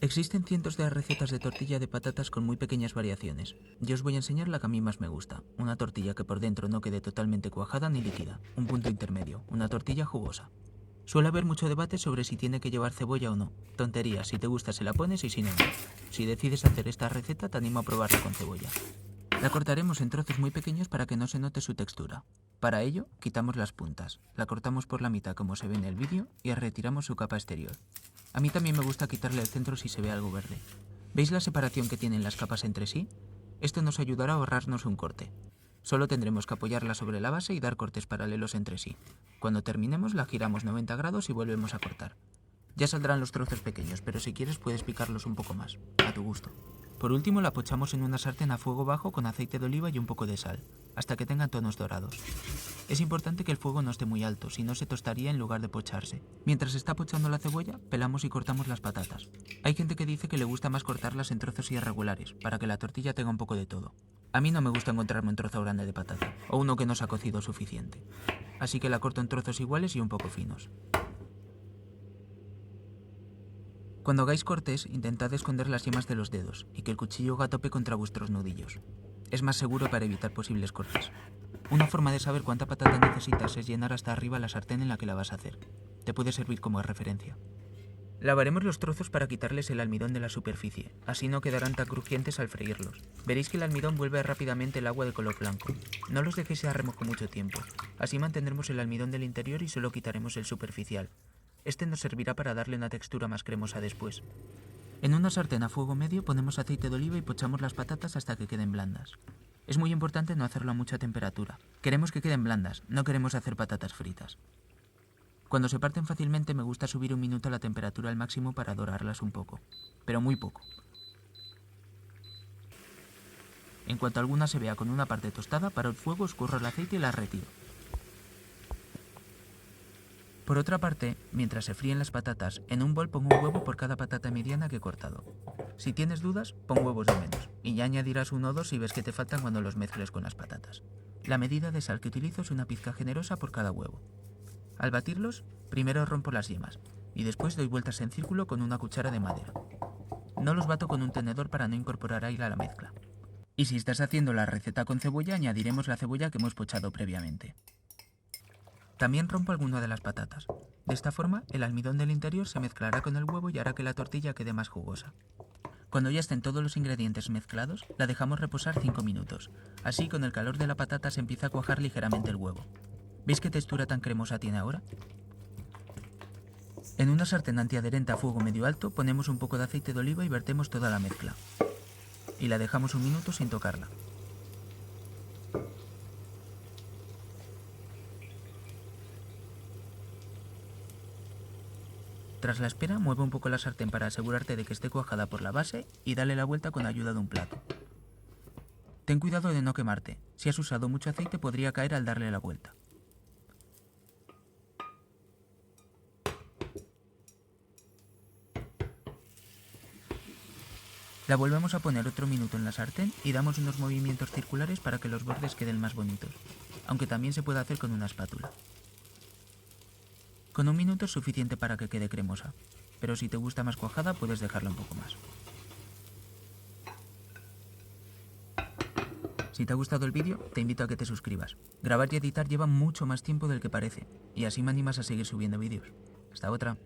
Existen cientos de recetas de tortilla de patatas con muy pequeñas variaciones. Yo os voy a enseñar la que a mí más me gusta. Una tortilla que por dentro no quede totalmente cuajada ni líquida. Un punto intermedio. Una tortilla jugosa. Suele haber mucho debate sobre si tiene que llevar cebolla o no. Tontería, si te gusta se la pones y si no, no. Si decides hacer esta receta te animo a probarla con cebolla. La cortaremos en trozos muy pequeños para que no se note su textura. Para ello, quitamos las puntas, la cortamos por la mitad como se ve en el vídeo y retiramos su capa exterior. A mí también me gusta quitarle el centro si se ve algo verde. ¿Veis la separación que tienen las capas entre sí? Esto nos ayudará a ahorrarnos un corte. Solo tendremos que apoyarla sobre la base y dar cortes paralelos entre sí. Cuando terminemos la giramos 90 grados y volvemos a cortar. Ya saldrán los trozos pequeños, pero si quieres puedes picarlos un poco más, a tu gusto. Por último la pochamos en una sartén a fuego bajo con aceite de oliva y un poco de sal, hasta que tengan tonos dorados. Es importante que el fuego no esté muy alto, si no se tostaría en lugar de pocharse. Mientras está pochando la cebolla, pelamos y cortamos las patatas. Hay gente que dice que le gusta más cortarlas en trozos irregulares, para que la tortilla tenga un poco de todo. A mí no me gusta encontrarme un trozo grande de patata, o uno que no se ha cocido suficiente. Así que la corto en trozos iguales y un poco finos. Cuando hagáis cortes, intentad esconder las yemas de los dedos y que el cuchillo haga tope contra vuestros nudillos. Es más seguro para evitar posibles cortes. Una forma de saber cuánta patata necesitas es llenar hasta arriba la sartén en la que la vas a hacer. Te puede servir como referencia. Lavaremos los trozos para quitarles el almidón de la superficie, así no quedarán tan crujientes al freírlos. Veréis que el almidón vuelve rápidamente el agua de color blanco. No los dejéis a remojo mucho tiempo, así mantendremos el almidón del interior y solo quitaremos el superficial. Este nos servirá para darle una textura más cremosa después. En una sartén a fuego medio ponemos aceite de oliva y pochamos las patatas hasta que queden blandas. Es muy importante no hacerlo a mucha temperatura. Queremos que queden blandas, no queremos hacer patatas fritas. Cuando se parten fácilmente me gusta subir un minuto la temperatura al máximo para dorarlas un poco, pero muy poco. En cuanto alguna se vea con una parte tostada, paro el fuego, escurro el aceite y las retiro. Por otra parte, mientras se fríen las patatas, en un bol pongo un huevo por cada patata mediana que he cortado. Si tienes dudas, pon huevos de menos, y ya añadirás uno o dos si ves que te faltan cuando los mezcles con las patatas. La medida de sal que utilizo es una pizca generosa por cada huevo. Al batirlos, primero rompo las yemas, y después doy vueltas en círculo con una cuchara de madera. No los bato con un tenedor para no incorporar aire a la mezcla. Y si estás haciendo la receta con cebolla, añadiremos la cebolla que hemos pochado previamente. También rompo alguna de las patatas. De esta forma, el almidón del interior se mezclará con el huevo y hará que la tortilla quede más jugosa. Cuando ya estén todos los ingredientes mezclados, la dejamos reposar 5 minutos. Así, con el calor de la patata se empieza a cuajar ligeramente el huevo. ¿Veis qué textura tan cremosa tiene ahora? En una sartén antiadherente a fuego medio alto ponemos un poco de aceite de oliva y vertemos toda la mezcla. Y la dejamos un minuto sin tocarla. Tras la espera, mueve un poco la sartén para asegurarte de que esté cuajada por la base y dale la vuelta con ayuda de un plato. Ten cuidado de no quemarte. Si has usado mucho aceite podría caer al darle la vuelta. La volvemos a poner otro minuto en la sartén y damos unos movimientos circulares para que los bordes queden más bonitos, aunque también se puede hacer con una espátula. Con un minuto es suficiente para que quede cremosa, pero si te gusta más cuajada puedes dejarla un poco más. Si te ha gustado el vídeo, te invito a que te suscribas. Grabar y editar lleva mucho más tiempo del que parece, y así me animas a seguir subiendo vídeos. Hasta otra.